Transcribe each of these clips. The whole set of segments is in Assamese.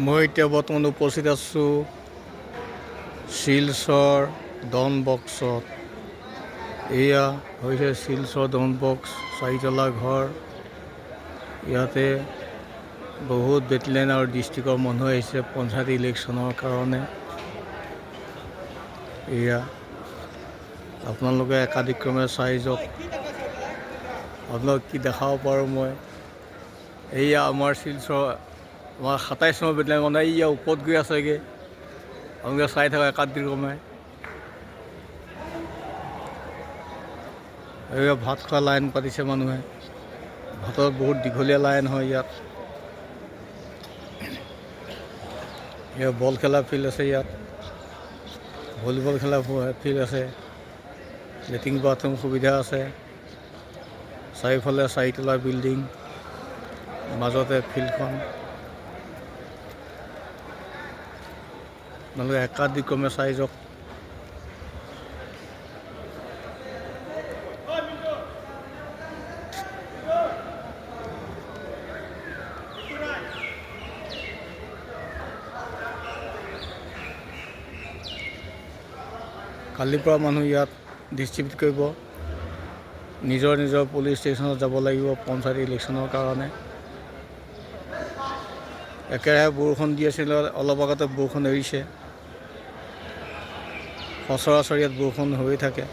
মই এতিয়া বৰ্তমান উপস্থিত আছোঁ শিলচৰ ডন বক্সত। এয়া হৈছে শিলচৰ ডন বক্স, চাৰিতলা ঘৰ। ইয়াতে বহুত বেটেলিয়ন আৰু ডিষ্ট্ৰিক্টৰ মানুহ আহিছে পঞ্চায়ত ইলেকশ্যনৰ কাৰণে। এয়া আপোনালোকে একাদিক্ৰমে চাই যাওক। আপোনালোক কি দেখাব পাৰোঁ মই। এয়া আমাৰ শিলচৰ আমাৰ ২৭ নম্বৰ বেটেলিয়ন মানে এয়া ওপৰত গৈ আছেগৈ। আপোনালোকে চাই থাকক একাদিক্ৰমে। এয়া ভাত খোৱা লাইন পাতিছে মানুহে। ভাতৰ বহুত দীঘলীয়া লাইন হয় ইয়াত। এয়া বল খেলা ফিল্ড আছে ইয়াত। ভলীবল খেলা ফিল্ড আছে। লেট্ৰিন বাথৰুম সুবিধা আছে। চাৰিওফালে চাৰিতলা বিল্ডিং, মাজতে ফিল্ডখন। আপোনালোকে একাদিক্ৰমে চাই যাওক। কালিৰ পৰা মানুহ ইয়াত ডিষ্ট্ৰিবিউট কৰিব। নিজৰ নিজৰ পুলিচ ষ্টেচনত যাব লাগিব পঞ্চায়ত ইলেকশ্যনৰ কাৰণে। একেৰাহে বৰষুণ দি আছিলে, অলপ আগতে বৰষুণ এৰিছে। সচৰাচৰ ইয়াত বৰষুণ হৈয়ে থাকে।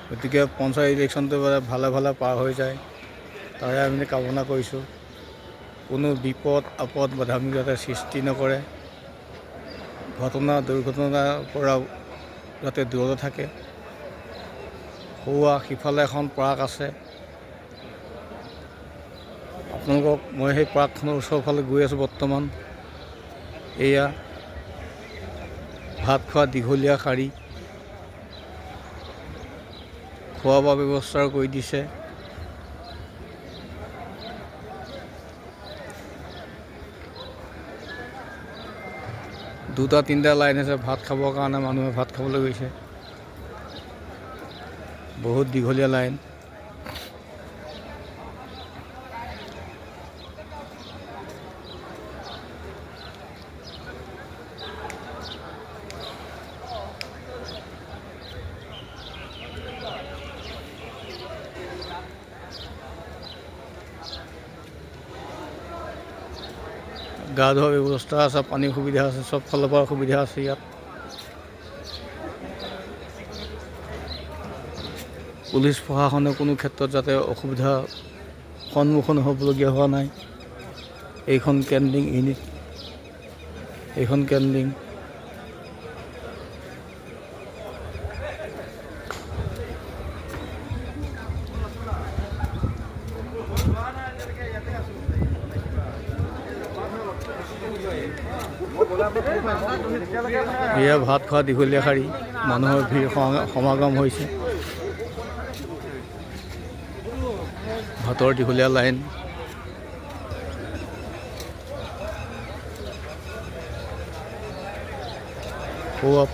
গতিকে পঞ্চায়ত ইলেকশ্যনটো ভালে ভালে পাৰ হৈ যায়, তাৰে আমি কামনা কৰিছোঁ। কোনো বিপদ আপদ বাধামী যাতে সৃষ্টি নকৰে। ঘটনা দুৰ্ঘটনাৰ পৰা যাতে দূৰতে থাকে। সিফালে এখন পাৰ্ক আছে। আপোনালোকক মই সেই পাৰ্কখনৰ ওচৰৰ ফালে গৈ আছোঁ বৰ্তমান। এয়া ভাত খোৱা দীঘলীয়া শাৰী, খোৱা বোৱা ব্যৱস্থাও কৰি দিছে। দুটা তিনিটা লাইন আছে ভাত খাবৰ কাৰণে, মানুহে ভাত খাবলৈ গৈছে। বহুত দীঘলীয়া লাইন। গা ধোৱাৰ ব্যৱস্থা আছে, পানীৰ সুবিধা আছে, চব ফালৰ পৰা সুবিধা আছে ইয়াত। পুলিচ প্ৰশাসনে কোনো ক্ষেত্ৰত যাতে অসুবিধা সন্মুখীন হ'বলগীয়া হোৱা নাই। এইখন কেন্দ্ৰিং ইউনিট, এইখন কেন্দ্ৰিং। এয়া ভাত খোৱা দীঘলীয়া শাৰী, মানুহৰ ভিৰ সমাগম হৈছে। ভাতৰ দীঘলীয়া লাইন।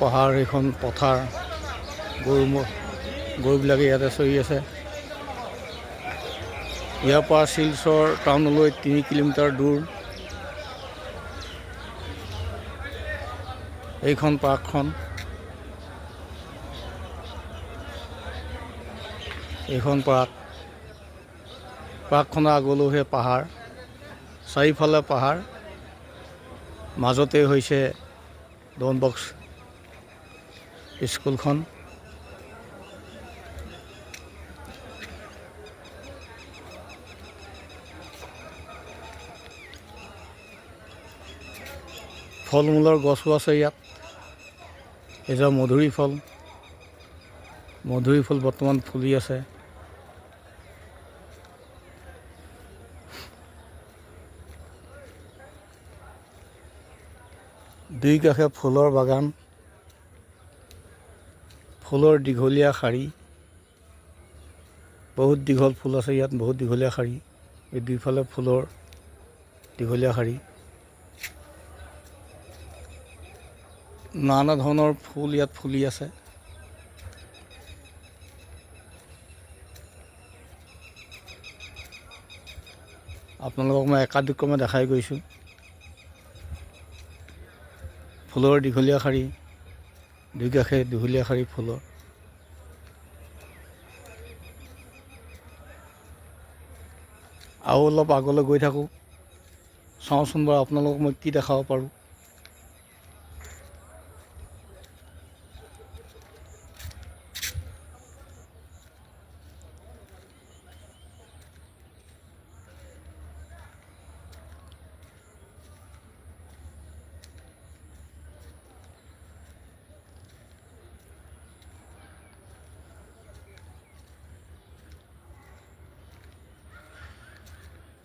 পাহাৰ, এইখন পথাৰ। গৰুবিলাকে ইয়াতে চৰি আছে। ইয়াৰ পৰা শিলচৰ টাউনলৈ ৩ কিলোমিটাৰ দূৰ। এইখন পাৰ্কখন, এইখন পাৰ্কখনৰ আগলৈহে পাহাৰ, চাৰিওফালে পাহাৰ, মাজতে হৈছে ডন বক্স স্কুলখন। ফল মূলৰ গছো আছে ইয়াত। এয়া মধুৰি ফল বৰ্তমান ফুলি আছে। দুই কাষে ফুলৰ বাগান, ফুলৰ দীঘলীয়া শাৰী। বহুত দীঘল ফুল আছে ইয়াত, বহুত দীঘলীয়া শাৰী। এই দুইফালে ফুলৰ দীঘলীয়া শাৰী। নানা ধৰণৰ ফুল ইয়াত ফুলি আছে। আপোনালোকক মই একাদিক্ৰমে দেখাই গৈছোঁ। ফুলৰ দীঘলীয়া শাৰী, দুই কাষে দীঘলীয়া শাৰী ফুলৰ। আৰু অলপ আগলৈ গৈ থাকোঁ, চাওঁচোন বাৰু আপোনালোকক মই কি দেখাব পাৰোঁ।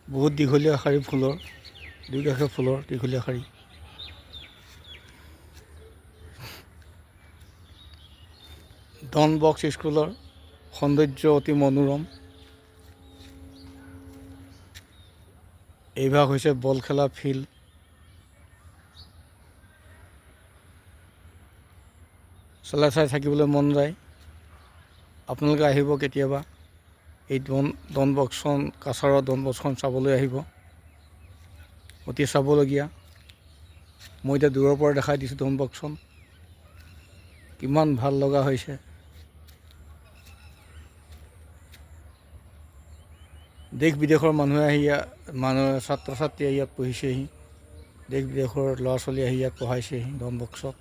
বহুত দীঘলীয়া শাৰী ফুলৰ, দুই কাষে ফুলৰ দীঘলীয়া শাৰী। ডন বক্স স্কুলৰ সৌন্দৰ্য অতি মনোৰম। এইভাগ হৈছে বল খেলা ফিল্ড। চাই থাকিবলৈ মন যায়। আপোনালোকে আহিব কেতিয়াবা এই ডন বক্সখন, কাছাৰৰ ডন বক্সখন চাবলৈ আহিব, অতি চাবলগীয়া। মই এতিয়া দূৰৰ পৰা দেখাই দিছোঁ ডন বক্সখন, কিমান ভাল লগা হৈছে। দেশ বিদেশৰ মানুহে আহি ছাত্ৰ ছাত্ৰীয়ে ইয়াত পঢ়িছেহি, দেশ বিদেশৰ ল'ৰা ছোৱালী আহি ইয়াত পঢ়াইছেহি ডন বক্সত।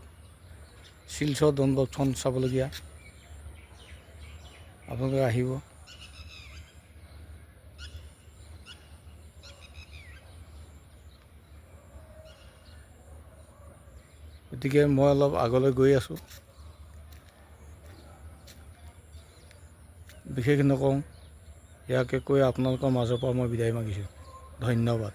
শিলচৰ ডন বক্সখন চাবলগীয়া, আপোনালোকে আহিব। গতিকে মই অলপ আগলৈ গৈ আছোঁ, বিশেষ নকওঁ, ইয়াকে কৈ আপোনালোকৰ মাজৰ পৰা মই বিদায় মাগিছোঁ। ধন্যবাদ।